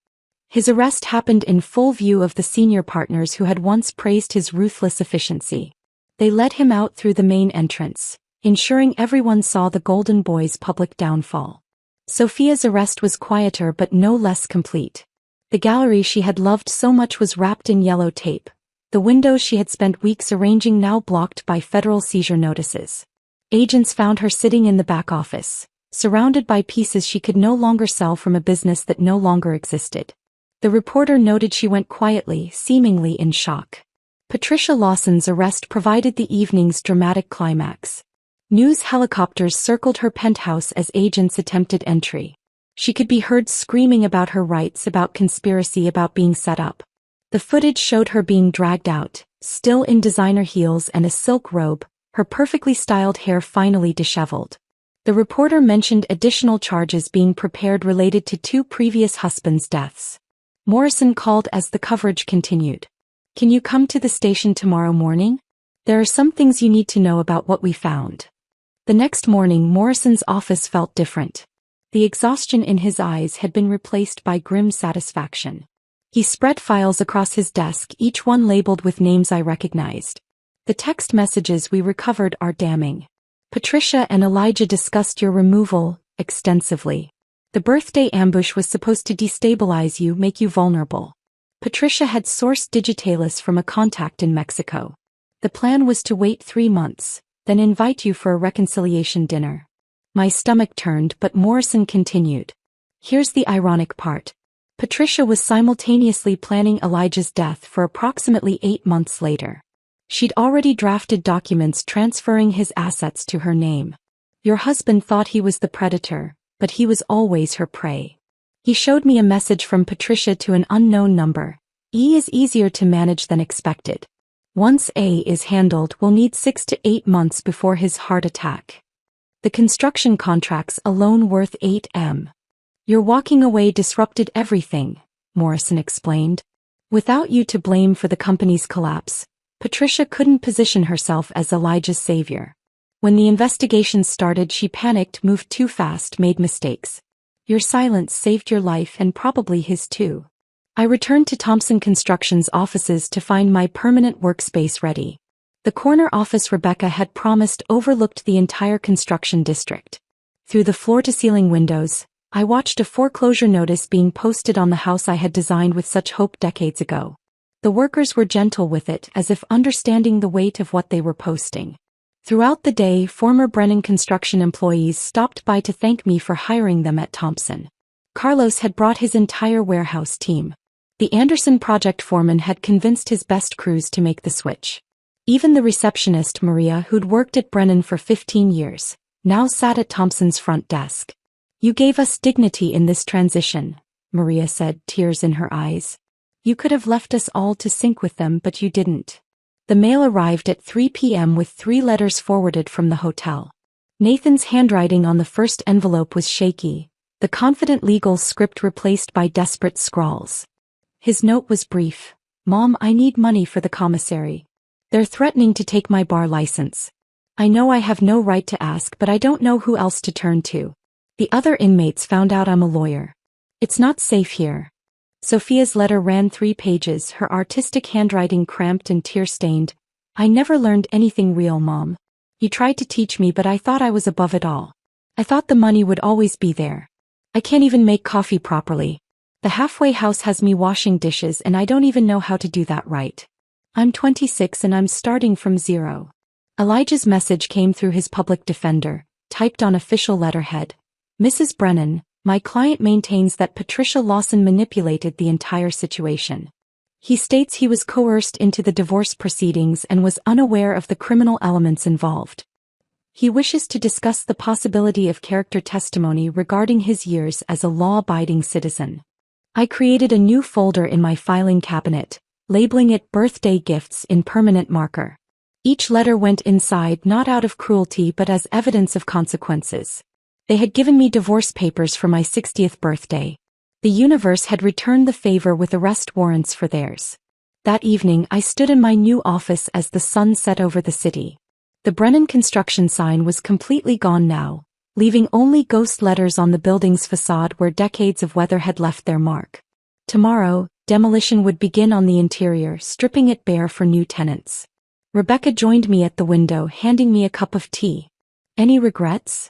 His arrest happened in full view of the senior partners who had once praised his ruthless efficiency. They led him out through the main entrance, ensuring everyone saw the Golden Boy's public downfall. Sophia's arrest was quieter but no less complete. The gallery she had loved so much was wrapped in yellow tape, the windows she had spent weeks arranging now blocked by federal seizure notices. Agents found her sitting in the back office, surrounded by pieces she could no longer sell from a business that no longer existed. The reporter noted she went quietly, seemingly in shock. Patricia Lawson's arrest provided the evening's dramatic climax. News helicopters circled her penthouse as agents attempted entry. She could be heard screaming about her rights, about conspiracy, about being set up. The footage showed her being dragged out, still in designer heels and a silk robe, her perfectly styled hair finally disheveled. The reporter mentioned additional charges being prepared related to 2 previous husbands' deaths. Morrison called as the coverage continued. Can you come to the station tomorrow morning? There are some things you need to know about what we found. The next morning, Morrison's office felt different. The exhaustion in his eyes had been replaced by grim satisfaction. He spread files across his desk, each one labeled with names I recognized. The text messages we recovered are damning. Patricia and Elijah discussed your removal extensively. The birthday ambush was supposed to destabilize you, make you vulnerable. Patricia had sourced digitalis from a contact in Mexico. The plan was to wait 3 months, then invite you for a reconciliation dinner. My stomach turned, but Morrison continued. Here's the ironic part. Patricia was simultaneously planning Elijah's death for approximately 8 months later. She'd already drafted documents transferring his assets to her name. Your husband thought he was the predator, but he was always her prey. He showed me a message from Patricia to an unknown number. E is easier to manage than expected. Once A is handled, we'll need 6 to 8 months before his heart attack. The construction contracts alone worth 8M. Your walking away disrupted everything, Morrison explained. Without you to blame for the company's collapse, Patricia couldn't position herself as Elijah's savior. When the investigation started, she panicked, moved too fast, made mistakes. Your silence saved your life and probably his too. I returned to Thompson Construction's offices to find my permanent workspace ready. The corner office Rebecca had promised overlooked the entire construction district. Through the floor-to-ceiling windows, I watched a foreclosure notice being posted on the house I had designed with such hope decades ago. The workers were gentle with it, as if understanding the weight of what they were posting. Throughout the day, former Brennan Construction employees stopped by to thank me for hiring them at Thompson. Carlos had brought his entire warehouse team. The Anderson project foreman had convinced his best crews to make the switch. Even the receptionist, Maria, who'd worked at Brennan for 15 years, now sat at Thompson's front desk. You gave us dignity in this transition, Maria said, tears in her eyes. You could have left us all to sink with them, but you didn't. The mail arrived at 3 p.m. with 3 letters forwarded from the hotel. Nathan's handwriting on the first envelope was shaky, the confident legal script replaced by desperate scrawls. His note was brief. Mom, I need money for the commissary. They're threatening to take my bar license. I know I have no right to ask, but I don't know who else to turn to. The other inmates found out I'm a lawyer. It's not safe here. Sophia's letter ran 3 pages, her artistic handwriting cramped and tear-stained. I never learned anything real, Mom. You tried to teach me, but I thought I was above it all. I thought the money would always be there. I can't even make coffee properly. The halfway house has me washing dishes and I don't even know how to do that right. I'm 26 and I'm starting from zero. Elijah's message came through his public defender, typed on official letterhead. Mrs. Brennan, my client maintains that Patricia Lawson manipulated the entire situation. He states he was coerced into the divorce proceedings and was unaware of the criminal elements involved. He wishes to discuss the possibility of character testimony regarding his years as a law-abiding citizen. I created a new folder in my filing cabinet, labeling it Birthday Gifts in permanent marker. Each letter went inside not out of cruelty but as evidence of consequences. They had given me divorce papers for my 60th birthday. The universe had returned the favor with arrest warrants for theirs. That evening I stood in my new office as the sun set over the city. The Brennan construction sign was completely gone now, leaving only ghost letters on the building's facade where decades of weather had left their mark. Tomorrow, demolition would begin on the interior, stripping it bare for new tenants. Rebecca joined me at the window, handing me a cup of tea. Any regrets?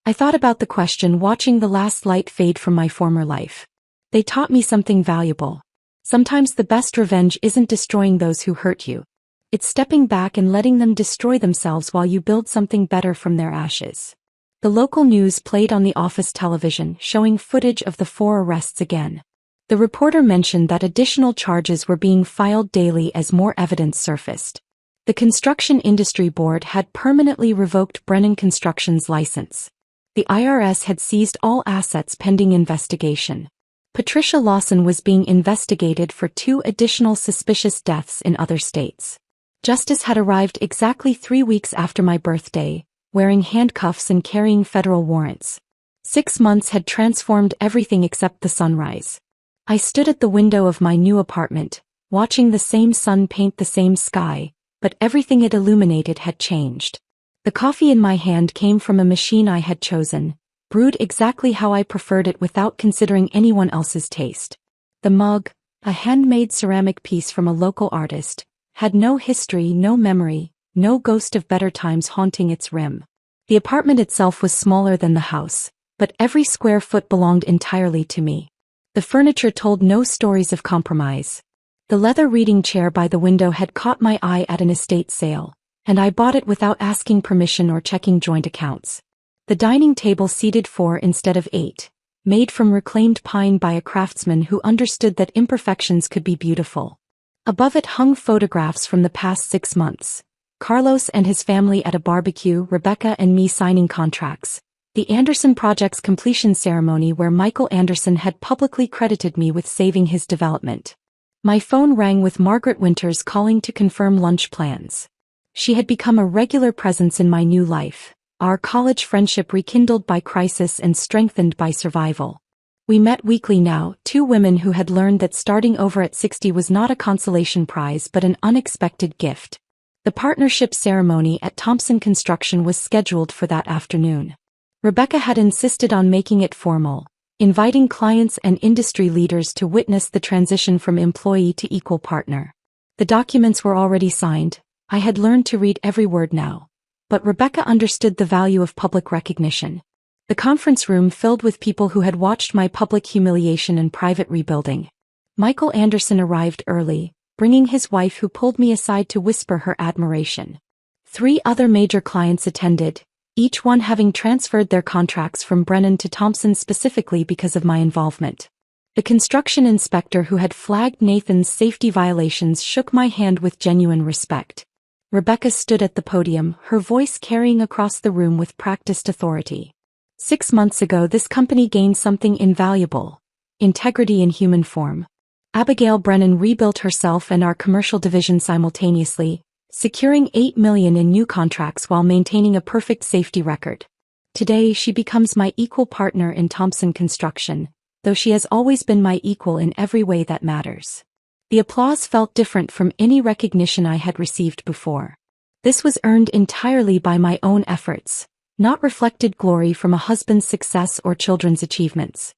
I thought about the question, watching the last light fade from my former life. They taught me something valuable. Sometimes the best revenge isn't destroying those who hurt you. It's stepping back and letting them destroy themselves while you build something better from their ashes. The local news played on the office television, showing footage of the 4 arrests again. The reporter mentioned that additional charges were being filed daily as more evidence surfaced. The Construction Industry Board had permanently revoked Brennan Construction's license. The IRS had seized all assets pending investigation. Patricia Lawson was being investigated for 2 additional suspicious deaths in other states. Justice had arrived exactly 3 weeks after my birthday, wearing handcuffs and carrying federal warrants. 6 months had transformed everything except the sunrise. I stood at the window of my new apartment, watching the same sun paint the same sky, but everything it illuminated had changed. The coffee in my hand came from a machine I had chosen, brewed exactly how I preferred it without considering anyone else's taste. The mug, a handmade ceramic piece from a local artist, had no history, no memory, no ghost of better times haunting its rim. The apartment itself was smaller than the house, but every square foot belonged entirely to me. The furniture told no stories of compromise. The leather reading chair by the window had caught my eye at an estate sale, and I bought it without asking permission or checking joint accounts. The dining table seated 4 instead of 8, made from reclaimed pine by a craftsman who understood that imperfections could be beautiful. Above it hung photographs from the past 6 months. Carlos and his family at a barbecue, Rebecca and me signing contracts. The Anderson Project's completion ceremony where Michael Anderson had publicly credited me with saving his development. My phone rang with Margaret Winters calling to confirm lunch plans. She had become a regular presence in my new life, our college friendship rekindled by crisis and strengthened by survival. We met weekly now, 2 women who had learned that starting over at 60 was not a consolation prize but an unexpected gift. The partnership ceremony at Thompson Construction was scheduled for that afternoon. Rebecca had insisted on making it formal, inviting clients and industry leaders to witness the transition from employee to equal partner. The documents were already signed. I had learned to read every word now. But Rebecca understood the value of public recognition. The conference room filled with people who had watched my public humiliation and private rebuilding. Michael Anderson arrived early, bringing his wife who pulled me aside to whisper her admiration. 3 other major clients attended, each one having transferred their contracts from Brennan to Thompson specifically because of my involvement. The construction inspector who had flagged Nathan's safety violations shook my hand with genuine respect. Rebecca stood at the podium, her voice carrying across the room with practiced authority. 6 months ago this company gained something invaluable: integrity in human form. Abigail Brennan rebuilt herself and our commercial division simultaneously, securing $8 million in new contracts while maintaining a perfect safety record. Today she becomes my equal partner in Thompson Construction, though she has always been my equal in every way that matters. The applause felt different from any recognition I had received before. This was earned entirely by my own efforts, not reflected glory from a husband's success or children's achievements.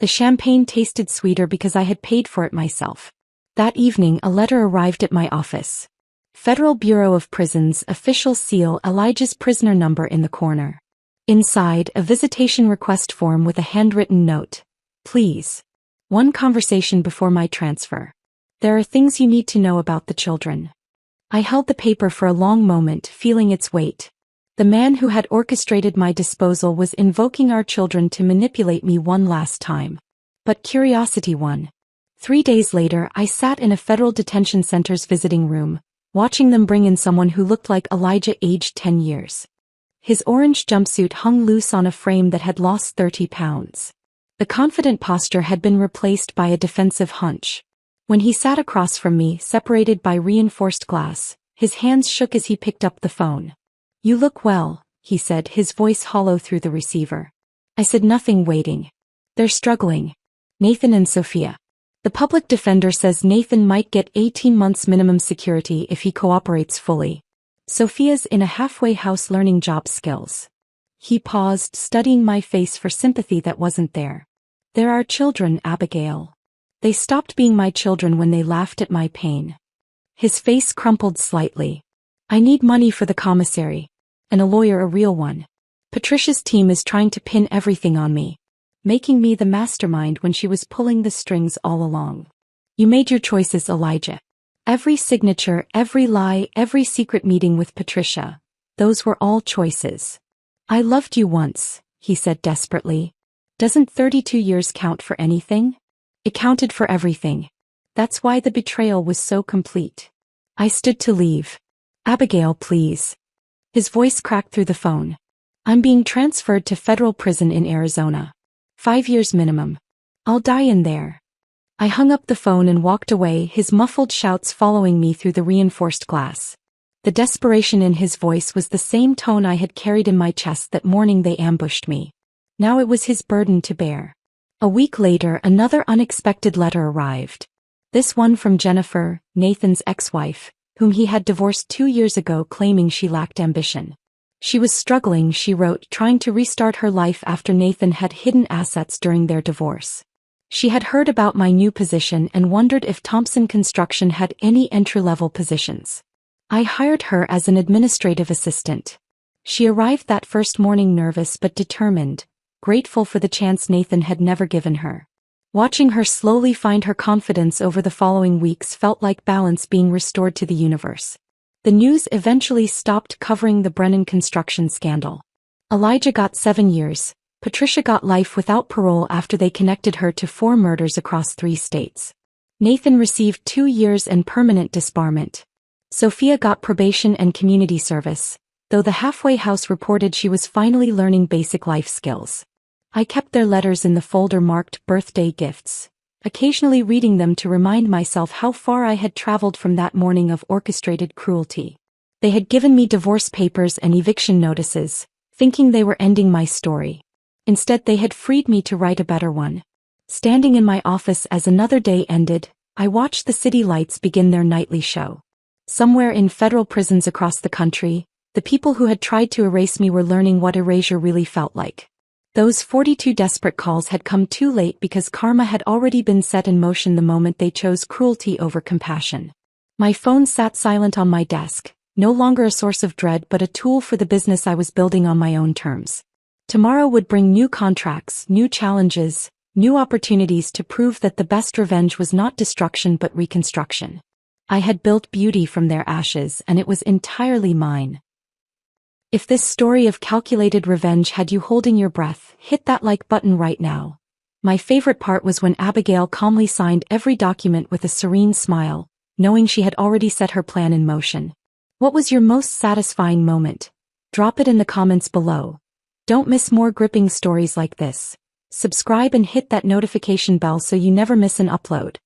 The champagne tasted sweeter because I had paid for it myself. That evening a letter arrived at my office. Federal Bureau of Prisons official seal, Elijah's prisoner number in the corner. Inside, a visitation request form with a handwritten note. Please. One conversation before my transfer. There are things you need to know about the children. I held the paper for a long moment, feeling its weight. The man who had orchestrated my disposal was invoking our children to manipulate me one last time. But curiosity won. 3 days later, I sat in a federal detention center's visiting room, watching them bring in someone who looked like Elijah, aged 10 years. His orange jumpsuit hung loose on a frame that had lost 30 pounds. The confident posture had been replaced by a defensive hunch. When he sat across from me, separated by reinforced glass, his hands shook as he picked up the phone. "You look well," he said, his voice hollow through the receiver. I said nothing, waiting. "They're struggling. Nathan and Sophia. The public defender says Nathan might get 18 months minimum security if he cooperates fully. Sophia's in a halfway house learning job skills." He paused, studying my face for sympathy that wasn't there. "There are children, Abigail. They stopped being my children when they laughed at my pain." His face crumpled slightly. "I need money for the commissary. And a lawyer, a real one. Patricia's team is trying to pin everything on me, making me the mastermind when she was pulling the strings all along. You made your choices, Elijah. Every signature, every lie, every secret meeting with Patricia. Those were all choices. I loved you once," he said desperately. "Doesn't 32 years count for anything?" It counted for everything. That's why the betrayal was so complete. I stood to leave. "Abigail, please." His voice cracked through the phone. "I'm being transferred to federal prison in Arizona. 5 years minimum. I'll die in there." I hung up the phone and walked away, his muffled shouts following me through the reinforced glass. The desperation in his voice was the same tone I had carried in my chest that morning they ambushed me. Now it was his burden to bear. A week later, another unexpected letter arrived. This one from Jennifer, Nathan's ex-wife, whom he had divorced 2 years ago, claiming she lacked ambition. She was struggling, she wrote, trying to restart her life after Nathan had hidden assets during their divorce. She had heard about my new position and wondered if Thompson Construction had any entry-level positions. I hired her as an administrative assistant. She arrived that first morning nervous but determined, grateful for the chance Nathan had never given her. Watching her slowly find her confidence over the following weeks felt like balance being restored to the universe. The news eventually stopped covering the Brennan construction scandal. Elijah got 7 years. Patricia got life without parole after they connected her to 4 murders across 3 states. Nathan received 2 years and permanent disbarment. Sophia got probation and community service, though the halfway house reported she was finally learning basic life skills. I kept their letters in the folder marked birthday gifts, occasionally reading them to remind myself how far I had traveled from that morning of orchestrated cruelty. They had given me divorce papers and eviction notices, thinking they were ending my story. Instead, they had freed me to write a better one. Standing in my office as another day ended, I watched the city lights begin their nightly show. Somewhere in federal prisons across the country, the people who had tried to erase me were learning what erasure really felt like. Those 42 desperate calls had come too late because karma had already been set in motion the moment they chose cruelty over compassion. My phone sat silent on my desk, no longer a source of dread but a tool for the business I was building on my own terms. Tomorrow would bring new contracts, new challenges, new opportunities to prove that the best revenge was not destruction but reconstruction. I had built beauty from their ashes, and it was entirely mine. If this story of calculated revenge had you holding your breath, hit that like button right now. My favorite part was when Abigail calmly signed every document with a serene smile, knowing she had already set her plan in motion. What was your most satisfying moment? Drop it in the comments below. Don't miss more gripping stories like this. Subscribe and hit that notification bell so you never miss an upload.